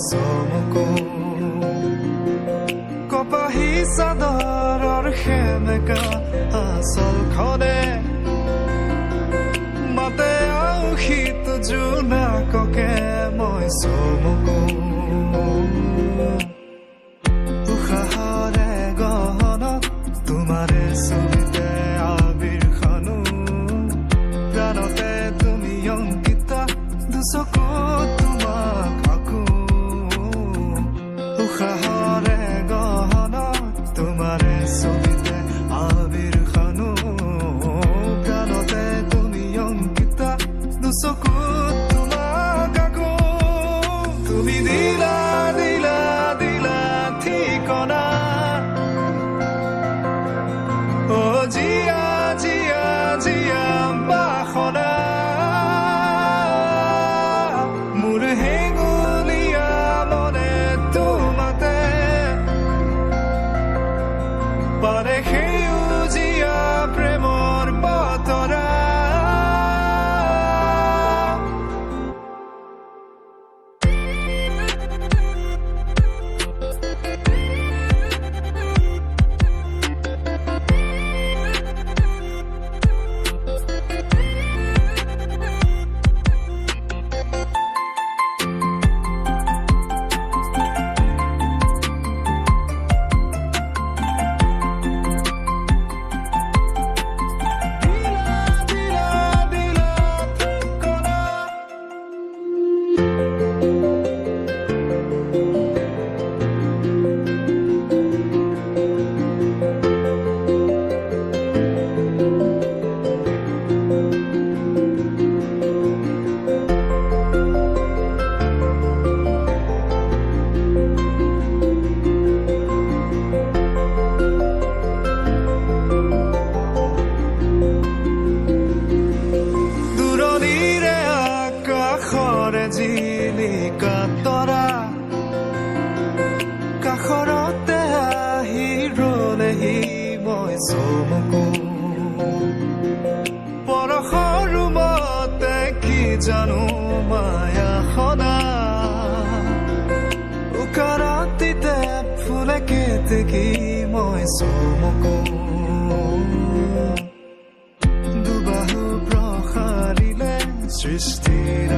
চমকো কপাহী চাদৰৰ সেমেকা আচলখনে মাতে আউসীত জোনাককে মই চমকো উশাহৰে গহনত তোমাৰে ছবিতে আবিৰ খানো গানতে তুমি অংকিতা দুচকুত তোমাক আকো উশাহৰে গহনত তোমাৰে ছবিতে আবিৰ খানো গানতে তুমি অংকিতা দুচকুত তোমাক আকো তুমি দিলা দিলা দিলা ঠিকনা ও জিয়া জিয়া জিয়া বাসনা মোৰ হেঙুলীয়া মনে তোমাতে পাৰে সেউজীয়া প্ৰেমৰ বতৰা জিলিকা তৰা কাষৰতে আহি ৰলেহি মই চমকো পৰশৰ ৰুমতে কি জানো মায়াখনা উকাৰাতিতে ফুলে কেতেকী মই চমকো দুবাহু প্ৰসাৰিলে সৃষ্টিৰ